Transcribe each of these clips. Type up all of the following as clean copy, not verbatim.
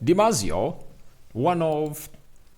DiMarzio, one of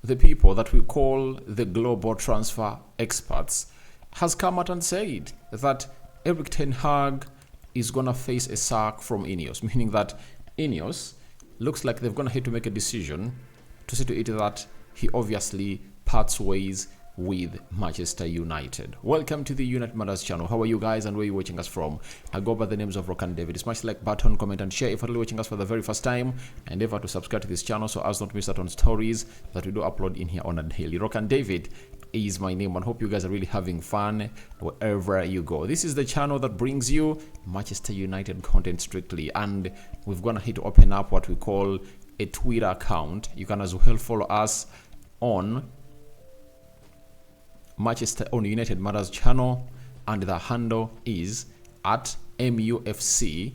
the people that we call the global transfer experts, has come out and said that Erik ten Hag is going to face a sack from Ineos, meaning that Ineos looks like they're going to have to make a decision to see to it that he obviously parts ways with Manchester United. Welcome to the United Matters channel. How are you guys and where are you watching us from? I go by the names of Rock and David. Smash like button, comment and share if you're watching us for the very first time, and endeavor to subscribe to this channel so as not to miss out on stories that we do upload in here on a daily. Rock and David is my name, and hope you guys are really having fun wherever you go. This is the channel that brings you Manchester United content strictly, and we've gonna hit to open up what we call a Twitter account. You can as well follow us on United Matters channel, and the handle is at MUFC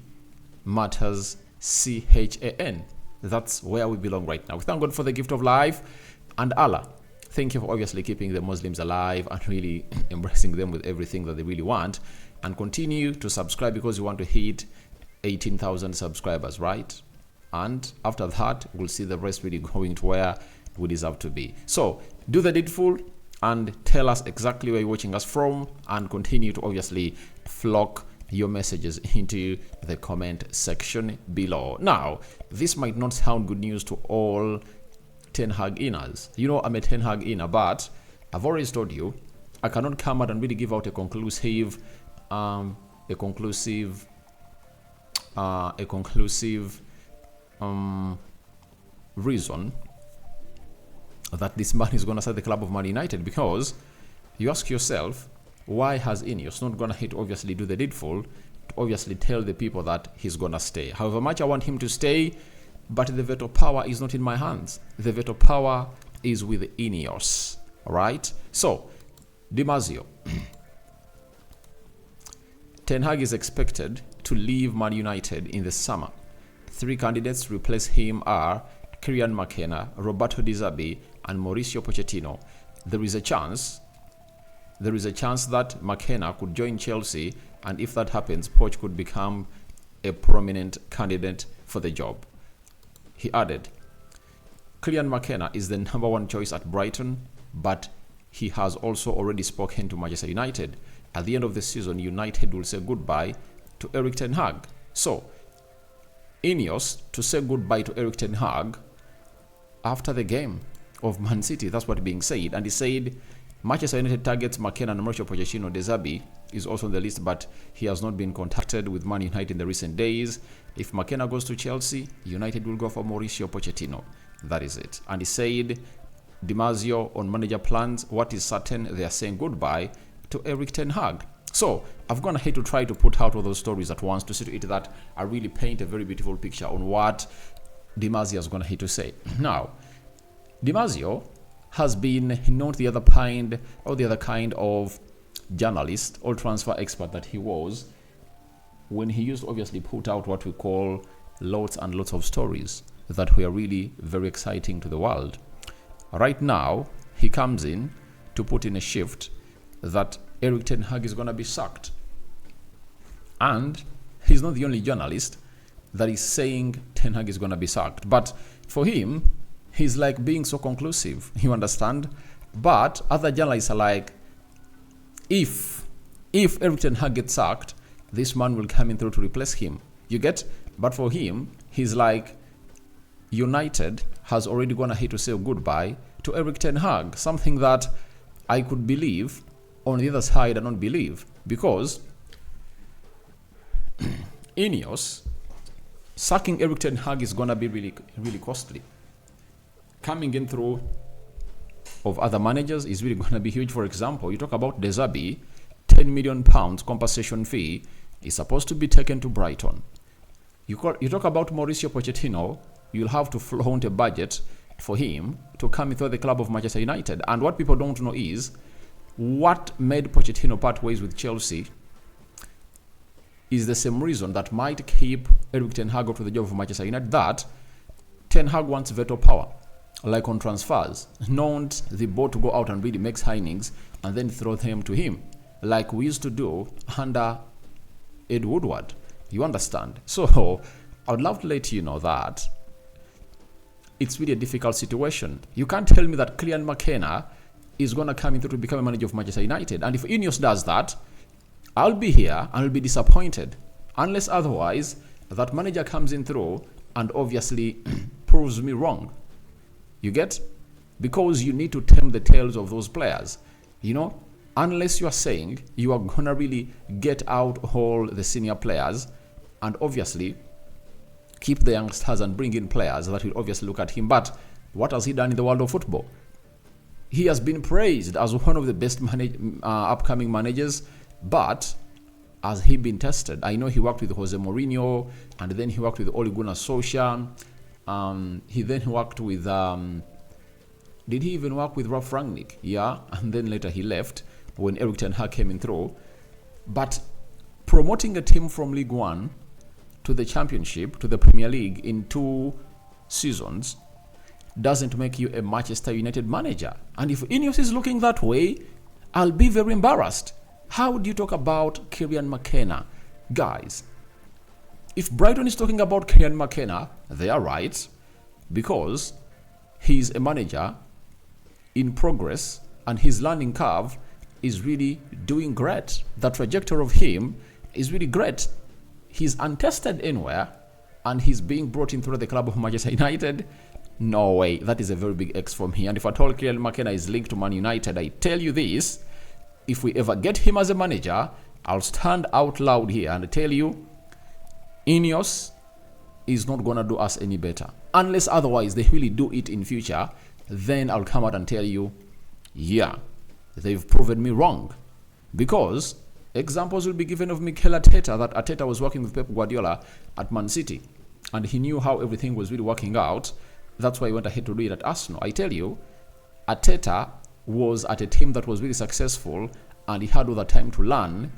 Matters CHAN. That's where we belong right now. We thank God for the gift of life, and Allah, thank you for obviously keeping the Muslims alive and really embracing them with everything that they really want. And continue to subscribe because we want to hit 18,000 subscribers, right? And after that, we'll see the rest really going to where we deserve to be. So do the needful and tell us exactly where you're watching us from, and continue to obviously flock your messages into the comment section below. Now, this might not sound good news to all Ten Hag inners. You know, I'm a Ten Hag inner, but I've already told you I cannot come out and really give out a conclusive reason that this man is going to start the club of Man United, because you ask yourself, why has Ineos not going to obviously do the needful to obviously tell the people that he's going to stay? However much I want him to stay, but the veto power is not in my hands. The veto power is with Ineos. All right? So, DiMarzio. Ten Hag is expected to leave Man United in the summer. 3 candidates to replace him are Kylian McKenna, Roberto Di Zerbi, and Mauricio Pochettino. There is a chance that McKenna could join Chelsea, and if that happens, Poch could become a prominent candidate for the job. He added, Kylian McKenna is the #1 choice at Brighton, but he has also already spoken to Manchester United. At the end of the season, United will say goodbye to Erik ten Hag. So, Ineos to say goodbye to Erik ten Hag after the game of Man City. That's what being said. And he said Manchester United targets McKenna and Mauricio Pochettino. De Zerbi is also on the list, but he has not been contacted with Man United in the recent days. If McKenna goes to Chelsea, United will go for Mauricio Pochettino. That is it. And he said DiMarzio on manager plans, what is certain, they are saying goodbye to Erik ten Hag. So I've gone ahead to try to put out all those stories at once to see to it that I really paint a very beautiful picture on what DiMarzio is going to say. Now, DiMarzio has been not the other kind of journalist or transfer expert that he was when he used to obviously put out what we call lots and lots of stories that were really very exciting to the world. Right now, he comes in to put in a shift that Erik ten Hag is going to be sacked. And he's not the only journalist that is saying Ten Hag is going to be sacked. But for him, he's like being so conclusive, you understand? But other journalists are like, if Erik ten Hag gets sacked, this man will come in through to replace him. You get? But for him, he's like, United has already gone ahead to say goodbye to Erik ten Hag. Something that I could believe, on the other side I don't believe, because Ineos sacking Erik ten Hag is gonna be really, really costly. Coming in through of other managers is really gonna be huge. For example, you talk about De Zerbi, £10 million compensation fee is supposed to be taken to Brighton. You talk about Mauricio Pochettino, you'll have to flaunt a budget for him to come into the club of Manchester United. And what people don't know is what made Pochettino part ways with Chelsea is the same reason that might keep Erik ten Hag up to the job of Manchester United, that Ten Hag wants veto power, like on transfers, not the board to go out and really make signings and then throw them to him, like we used to do under Ed Woodward. You understand? So I would love to let you know that it's really a difficult situation. You can't tell me that Kylian McKenna is going to come in to become a manager of Manchester United. And if Ineos does that, I'll be here and I'll be disappointed. Unless otherwise, that manager comes in through and obviously proves me wrong. You get? Because you need to tame the tails of those players. You know, unless you are saying you are going to really get out all the senior players and obviously keep the youngsters and bring in players that will obviously look at him. But what has he done in the world of football? He has been praised as one of the best upcoming managers, but has he been tested? I know he worked with Jose Mourinho, and then he worked with Ole Gunnar Solskjaer. He then worked with... did he even work with Ralf Rangnick? Yeah, and then later he left when Erik Ten Hag came in through. But promoting a team from League One to the Championship, to the Premier League in 2 seasons doesn't make you a Manchester United manager. And if Ineos is looking that way, I'll be very embarrassed. How do you talk about Kylian McKenna? Guys, if Brighton is talking about Kylian McKenna, they are right, because he's a manager in progress and his learning curve is really doing great. The trajectory of him is really great. He's untested anywhere and he's being brought in through the club of Manchester United. No way. That is a very big X for me. And if at all Kylian McKenna is linked to Man United, I tell you this, if we ever get him as a manager, I'll stand out loud here and tell you, Ineos is not going to do us any better. Unless otherwise they really do it in future, then I'll come out and tell you, yeah, they've proven me wrong. Because examples will be given of Mikel Arteta, that Arteta was working with Pep Guardiola at Man City, and he knew how everything was really working out. That's why he went ahead to do it at Arsenal. I tell you, Arteta was at a team that was really successful, and he had all the time to learn,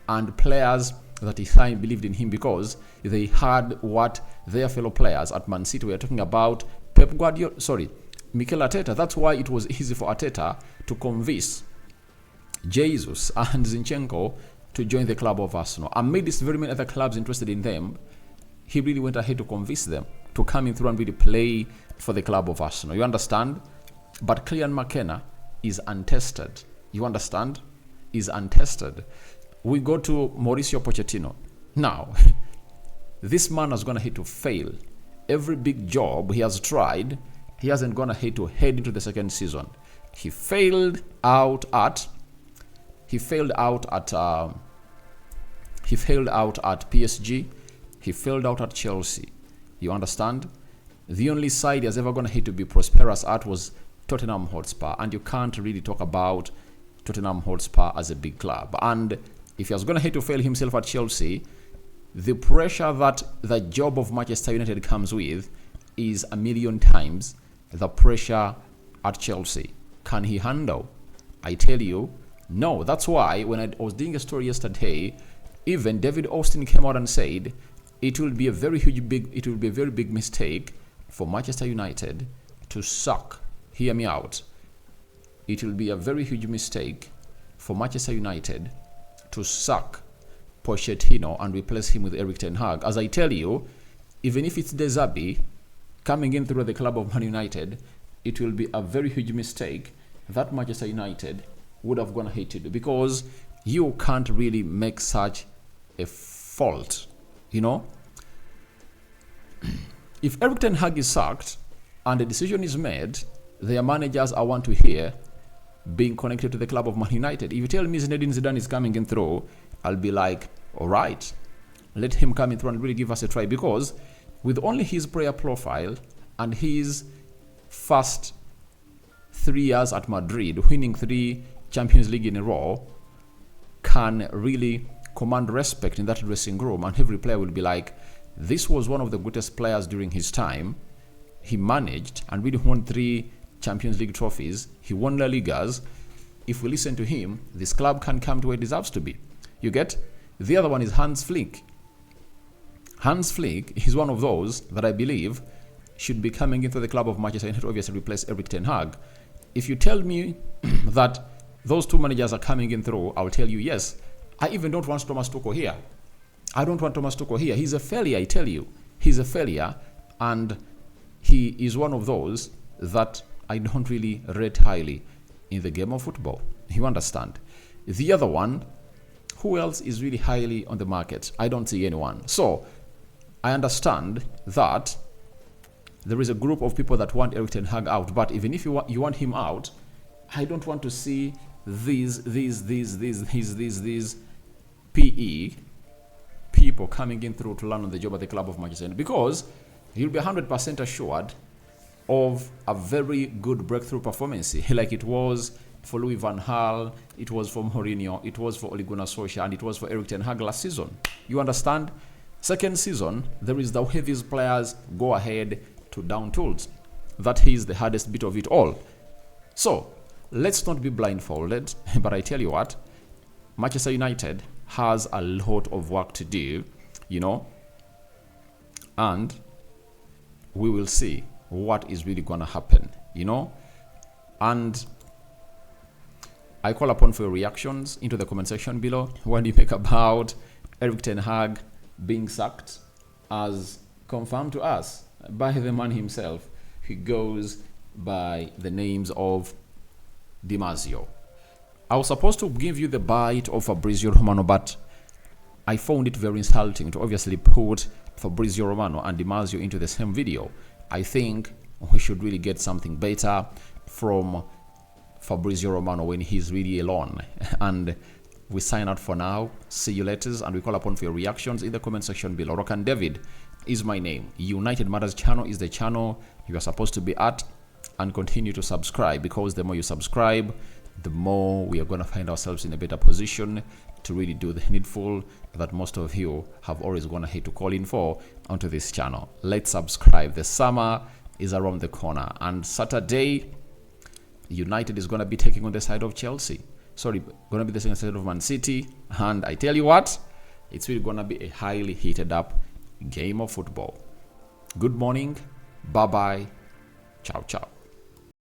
and players that he signed believed in him because they had what their fellow players at Man City were talking about. Pep Guardiola, Mikel Arteta. That's why it was easy for Arteta to convince Jesus and Zinchenko to join the club of Arsenal. Amidst very many other clubs interested in them, he really went ahead to convince them to come in through and really play for the club of Arsenal. You understand? But Kylian McKenna is untested. You understand? Is untested. We go to Mauricio Pochettino. Now, this man has gone ahead to fail. Every big job he has tried, he hasn't gone ahead to head into the second season. He failed out at PSG. He failed out at Chelsea. You understand? The only side he has ever gone ahead to be prosperous at was Tottenham Hotspur, and you can't really talk about Tottenham Hotspur as a big club. And if he has gone ahead to fail himself at Chelsea, the pressure that the job of Manchester United comes with is a million times the pressure at Chelsea. Can he handle? I tell you, no. That's why when I was doing a story yesterday, even David Austin came out and said it will be a very big mistake for Manchester United to suck. Hear me out. It will be a very huge mistake for Manchester United to suck Pochettino and replace him with Erik Ten Hag. As I tell you, even if it's De Zerbi coming in through the club of Man United, it will be a very huge mistake that Manchester United would have gone ahead to do, because you can't really make such a fault, you know. If Erik Ten Hag is sacked and a decision is made, their managers I want to hear being connected to the club of Man United. If you tell me Zinedine Zidane is coming in through, I'll be like, all right, let him come in through and really give us a try, because with only his player profile and his first 3 years at Madrid, winning 3 Champions League in a row, can really command respect in that dressing room, and every player will be like, this was one of the greatest players during his time. He managed and really won 3 Champions League trophies. He won La Ligas. If we listen to him, this club can come to where it deserves to be. You get? The other one is Hans Flick. Hans Flick is one of those that I believe should be coming into the club of Manchester United to obviously replace Erik Ten Hag. If you tell me that those 2 managers are coming in through, I'll tell you yes. I even don't want Thomas Tuchel here. I don't want Thomas Tuchel here. He's a failure, I tell you. He's a failure, and he is one of those that I don't really rate highly in the game of football. You understand? The other one, who else is really highly on the market? I don't see anyone. So I understand that there is a group of people that want Erik ten Hag out, but even if you want him out, I don't want to see these PE people coming in through to land on the job at the club of Manchester United, because you'll be 100% assured of a very good breakthrough performance, like it was for Louis van Gaal, it was for Mourinho, it was for Ole Gunnar Solskjaer, and it was for Erik ten Hag last season. You understand? Second season, there is the way these players go ahead to down tools. That is the hardest bit of it all. So let's not be blindfolded, but I tell you what, Manchester United has a lot of work to do, and we will see what is really going to happen, and I call upon for your reactions into the comment section below. What do you make about Erik ten Hag being sacked, as confirmed to us by the man himself, who goes by the names of Di Marzio? I was supposed to give you the bite of Fabrizio Romano, but I found it very insulting to obviously put Fabrizio Romano and Di Marzio into the same video. I think we should really get something better from Fabrizio Romano when he's really alone. And we sign out for now. See you later, and we call upon for your reactions in the comment section below. Rokan David is my name. United Matters channel is the channel you are supposed to be at, and continue to subscribe, because the more you subscribe, the more we are going to find ourselves in a better position to really do the needful that most of you have always gone ahead to call in for onto this channel. Let's subscribe. The summer is around the corner, and Saturday United is going to be taking on the side of Chelsea. Going to be the second side of Man City, and I tell you what, it's really going to be a highly heated up game of football. Good morning, bye bye, ciao ciao.